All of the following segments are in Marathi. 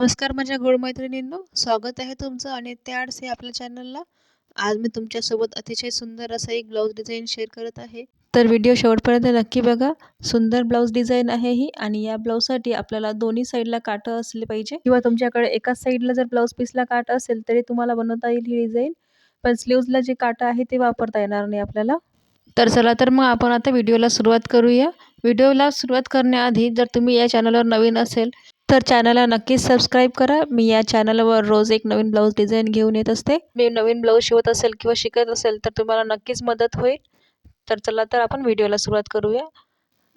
नमस्कार माझ्या गोड मैत्रिणींनो, स्वागत आहे तुमचं आणि त्याच आपल्या चॅनलला. आज मी तुमच्यासोबत अतिशय सुंदर असा एक ब्लाऊज डिझाईन शेअर करत आहे. तर व्हिडिओ शेवटपर्यंत नक्की बघा. सुंदर ब्लाऊज डिझाईन आहे ही आणि या ब्लाऊजसाठी आपल्याला दोन्ही साईडला काठं असले पाहिजे किंवा तुमच्याकडे एकाच साईडला जर ब्लाऊज पीसला काठ असेल तरी तुम्हाला बनवता येईल ही डिझाईन. पण स्लीव्हजला जे काठं आहे ते वापरता येणार नाही आपल्याला. तर चला तर मग आपण आता व्हिडिओला सुरुवात करूया. व्हिडिओला सुरुवात करण्याआधी जर तुम्ही या चॅनलवर नवीन असेल तर चॅनलला नक्कीच सबस्क्राईब करा. मी या चॅनलवर रोज एक नवीन ब्लाऊज डिझाईन घेऊन येत असते. मी नवीन ब्लाऊज शिवत असेल किंवा शिकत असेल तर तुम्हाला नक्कीच मदत होईल. तर चला तर आपण व्हिडिओला सुरुवात करूया.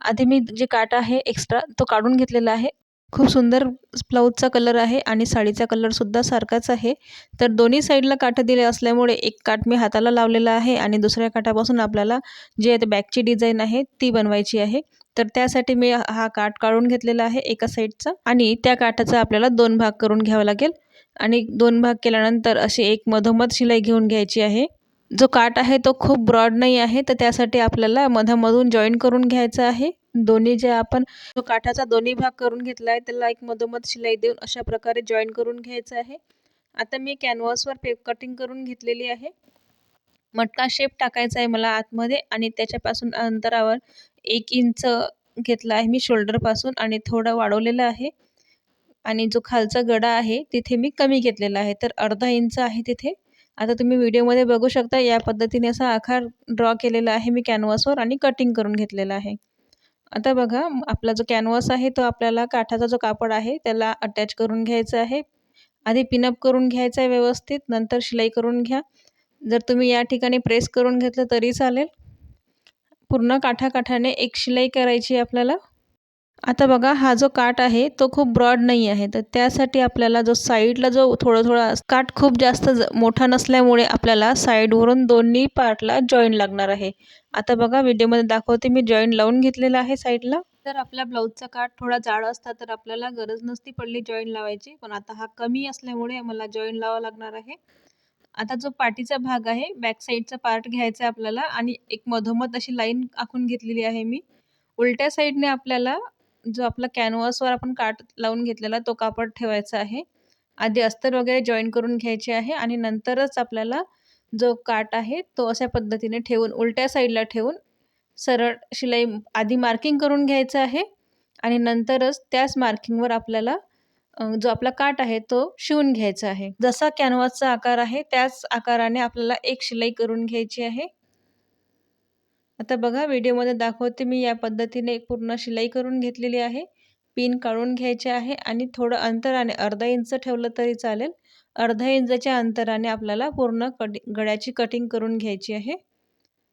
आधी मी जे काठ आहे एक्स्ट्रा तो काढून घेतलेला आहे. खूप सुंदर ब्लाऊजचा कलर आहे आणि साडीचा कलरसुद्धा सारखाच आहे. तर दोन्ही साईडला काठं दिले असल्यामुळे एक काठ मी हाताला लावलेला आहे आणि दुसऱ्या काठापासून आपल्याला जे बॅकची डिझाईन आहे ती बनवायची आहे. तर त्यासाठी मी हा काठ काढून घेतलेला आहे एका साईडचा आणि त्या काठाचा आपल्याला 2 भाग करून घ्यावा लागेल आणि 2 भाग केल्यानंतर अशी एक मधोमध शिलाई घेऊन घ्यायची आहे. जो काठ आहे तो खूप ब्रॉड नाही आहे, तर त्यासाठी आपल्याला मधामधून जॉईन करून घ्यायचं आहे. दोन्ही जे आपण जो काठाचा दोन्ही भाग करून घेतला आहे त्याला एक मधोमध शिलाई देऊन अशा प्रकारे जॉईन करून घ्यायचं आहे. आता मी कॅनव्हासवर कटिंग करून घेतलेली आहे. मटका शेप टाकायचा आहे मला आतमध्ये आणि त्याच्यापासून अंतरावर 1 इंच घेतला आहे मी शोल्डरपासून आणि थोडं वाढवलेलं आहे आणि जो खालचा गडा आहे तिथे मी कमी घेतलेला आहे, तर अर्धा इंच आहे तिथे. आता तुम्ही व्हिडिओमध्ये बघू शकता या पद्धतीने असा आकार ड्रॉ केलेला आहे मी कॅनव्हासवर आणि कटिंग करून घेतलेला आहे. आता बघा आपला जो कॅनव्हास आहे तो आपल्याला काठाचा जो कापड आहे त्याला अटॅच करून घ्यायचा आहे. आधी पिनअप करून घ्यायचं आहे व्यवस्थित, नंतर शिलाई करून घ्या. जर तुम्ही या ठिकाणी प्रेस करून घेतलं तरी चालेल. पूर्ण काठाकाठाने एक शिलाई करायची आपल्याला. आता बघा हा जो काठ आहे तो खूप ब्रॉड नाही आहे, तर त्यासाठी आपल्याला जो साईडला जो थोडा काठ खूप जास्त मोठा नसल्यामुळे आपल्याला साईडवरून दोन्ही पार्टला जॉईन लागणार आहे. आता बघा व्हिडिओमध्ये दाखवते मी जॉईन लावून घेतलेला आहे साईडला. जर आपल्या ब्लाऊजचा काठ थोडा जाड असता तर आपल्याला गरज नसती पडली जॉईन लावायची, पण आता हा कमी असल्यामुळे मला जॉईन लावावा लागणार आहे. आता जो पाठीचा भाग आहे बॅक साईडचा पार्ट घ्यायचा आहे आपल्याला आणि एक मधोमध अशी लाईन आखून घेतलेली आहे मी. उलट्या साईडने आपल्याला जो आपला कॅनव्हासवर आपण काठ लावून घेतलेला तो कापड ठेवायचा आहे. आधी अस्तर वगैरे जॉईन करून घ्यायचे आहे आणि नंतरच आपल्याला जो काठ आहे तो अशा पद्धतीने ठेवून उलट्या साईडला ठेवून सरळ शिलाई आधी मार्किंग करून घ्यायचं आहे आणि नंतरच त्याच मार्किंगवर आपल्याला जो आपला काठ आहे तो शिवून घ्यायचा आहे. जसा कॅनव्हासचा आकार आहे त्याच आकाराने आपल्याला एक शिलाई करून घ्यायची आहे. आता बघा व्हिडिओमध्ये दाखवते मी या पद्धतीने पूर्ण शिलाई करून घेतलेली आहे. पिन काढून घ्यायचे आहे आणि थोडं अंतराने अर्धा इंच ठेवलं तरी चालेल. अर्ध्या इंचाच्या अंतराने आपल्याला पूर्ण गळ्याची कटिंग करून घ्यायची आहे.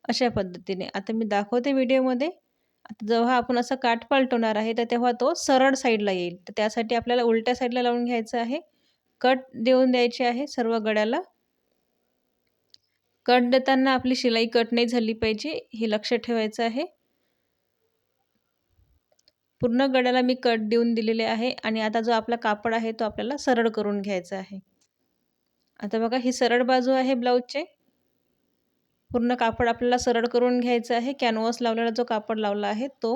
अशा पद्धतीने. आता मी दाखवते व्हिडिओमध्ये. आता जेव्हा आपण असं काठ पलटवणार आहे तर तेव्हा तो सरळ साईडला येईल. तर त्यासाठी आपल्याला उलट्या साईडला लावून घ्यायचं आहे. कट देऊन द्यायची आहे सर्व गळ्याला. कट देताना आपली शिलाई कट नाही झाली पाहिजे हे लक्ष ठेवायचं आहे. पूर्ण गळ्याला मी कट देऊन दिलेले आहे आणि आता जो आपला कापड आहे तो आपल्याला सरळ करून घ्यायचा आहे. आता बघा ही सरळ बाजू आहे ब्लाऊजची. पूर्ण कापड आपल्याला सरळ करून घ्यायचं आहे. कॅनव्हास लावलेला जो कापड लावला आहे तो.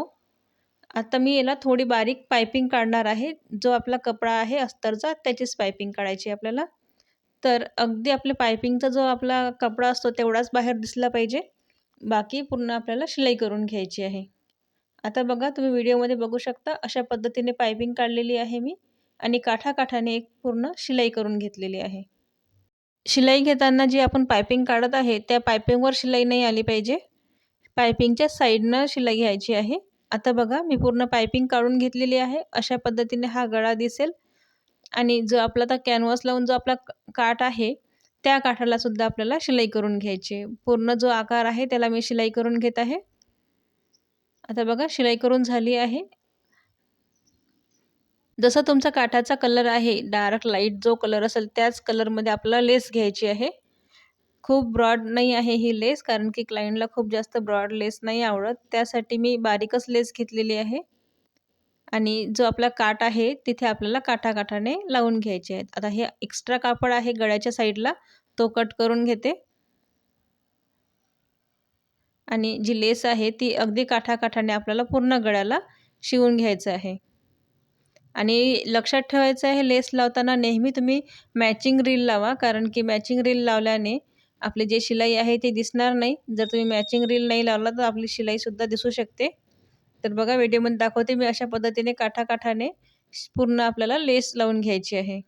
आता मी याला थोडी बारीक पाइपिंग काढणार आहे. जो आपला कपडा आहे अस्तरचा त्याचीच पाइपिंग काढायची आहे आपल्याला. तर अगदी आपल्या पाइपिंगचा जो आपला कपडा असतो तेवढाच बाहेर दिसला पाहिजे. बाकी पूर्ण आपल्याला शिलाई करून घ्यायची आहे. आता बघा तुम्ही व्हिडिओमध्ये बघू शकता अशा पद्धतीने पाइपिंग काढलेली आहे मी आणि काठाकाठाने एक पूर्ण शिलाई करून घेतलेली आहे. शिलाई घेताना जी आपण पाइपिंग काढत आहे त्या पाइपिंगवर शिलाई नाही आली पाहिजे. पाइपिंगच्या साईडनं शिलाई घ्यायची आहे. आता बघा मी पूर्ण पाइपिंग काढून घेतलेली आहे. अशा पद्धतीने हा गळा दिसेल आणि जो आपला आता कॅनव्हास लावून जो आपला काठ आहे त्या काठाला सुद्धा आपल्याला शिलाई करून घ्यायची आहे. पूर्ण जो आकार आहे त्याला मी शिलाई करून घेत आहे. आता बघा शिलाई करून झाली आहे. जसा तुमचा काठाचा कलर आहे डार्क लाईट जो कलर असेल त्याच कलरमध्ये आपल्याला लेस घ्यायची आहे. खूप ब्रॉड नाही आहे ही लेस, कारण की क्लायंटला खूप जास्त ब्रॉड लेस नाही आवडत. त्यासाठी मी बारीकच लेस घेतलेली आहे आणि जो आपला काठ आहे तिथे आपल्याला काठाकाठाने लावून घ्यायचे आहेत. आता हे एक्स्ट्रा कापड आहे गळ्याच्या साईडला तो कट करून घेते आणि जी लेस आहे ती अगदी काठाकाठाने आपल्याला पूर्ण गळ्याला शिवून घ्यायचं आहे. आणि लक्षात ठेवायचं आहे, लेस लावताना नेहमी तुम्ही मॅचिंग रील लावा, कारण की मॅचिंग रील लावल्याने आपली जी शिलाई आहे ती दिसणार नाही. जर तुम्ही मॅचिंग रील नाही लावला तर आपली शिलाईसुद्धा दिसू शकते. तर बघा व्हिडिओमध्ये दाखवते मी अशा पद्धतीने काठाकाठाने पूर्ण आपल्याला लेस लावून घ्यायची आहे.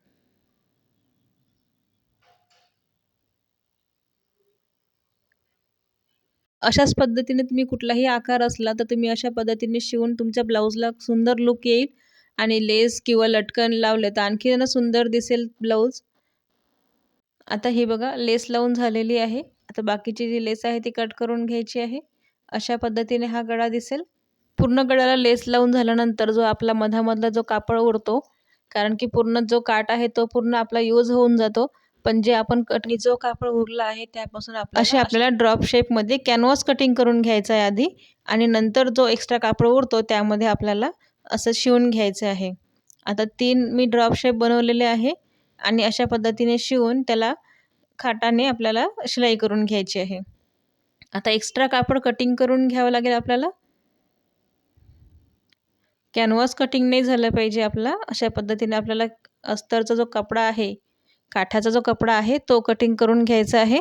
अशाच पद्धतीने तुम्ही कुठलाही आकार असला तर तुम्ही अशा पद्धतीने शिवून तुमच्या ब्लाऊजला सुंदर लूक येईल आणि लेस किंवा लटकन लावले तर आणखी सुंदर दिसेल ब्लाऊज. आता हे बघा लेस लावून झालेली आहे. आता बाकीची जी लेस आहे ती कट करून घ्यायची आहे. अशा पद्धतीने हा गळा दिसेल. पूर्ण गळ्याला लेस लावून झाल्यानंतर जो आपला मधामधला जो कापड उरतो, कारण की पूर्ण जो काठ आहे तो पूर्ण आपला यूज होऊन जातो. पण जे आपण कटनी जो कापड उरला आहे त्यापासून आपल्याला ड्रॉप शेपमध्ये कॅनव्हास कटिंग करून घ्यायचं आहे आधी आणि नंतर जो एक्स्ट्रा कापड उरतो त्यामध्ये आपल्याला असं शिवून घ्यायचं आहे. आता 3 मी ड्रॉप शेप बनवलेले आहे आणि अशा पद्धतीने शिवून त्याला खाटाने आपल्याला शिलाई करून घ्यायची आहे. आता एक्स्ट्रा कापड कटिंग करून घ्यावं लागेल आपल्याला. कॅनव्हास कटिंग नाही झालं पाहिजे आपला. अशा पद्धतीने आपल्याला अस्तरचा जो कपडा आहे, काठाचा जो कपडा आहे तो कटिंग करून घ्यायचा आहे.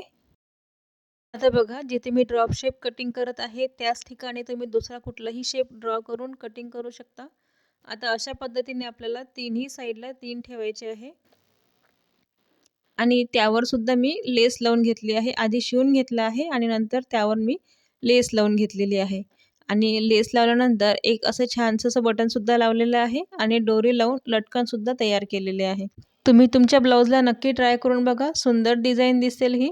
आता बघा जिथे मी ड्रॉप शेप कटिंग करत आहे त्याच ठिकाणी तुम्ही दुसरा कुठलाही शेप ड्रॉ करून कटिंग करू शकता. आता अशा पद्धतीने आपल्याला तिन्ही साईडला 3 ठेवायचे आहे आणि त्यावर सुद्धा मी लेस लावून घेतली आहे. आधी शिवून घेतलं आहे आणि नंतर त्यावर मी लेस लावून घेतलेली आहे आणि लेस लावल्यानंतर एक असं छानसं असं बटनसुद्धा लावलेलं आहे आणि दोरी लावून लटकनसुद्धा तयार केलेले आहे. तुम्ही तुमच्या ब्लाऊजला नक्की ट्राय करून बघा. सुंदर डिझाईन दिसेल ही.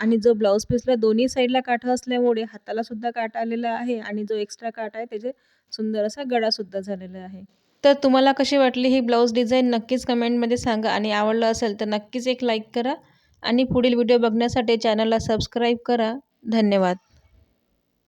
आणि जो ब्लाऊज पीसला दोन्ही साईडला काठा असल्यामुळे हाताला सुद्धा काठ आलेला आहे आणि जो एक्स्ट्रा काठ आहे त्याचे सुंदर असा गळासुद्धा झालेला आहे. तर तुम्हाला कशी वाटली ही ब्लाऊज डिझाईन नक्कीच कमेंटमध्ये सांगा आणि आवडलं असेल तर नक्कीच एक लाईक करा आणि पुढील व्हिडिओ बघण्यासाठी चॅनलला सबस्क्राईब करा. धन्यवाद.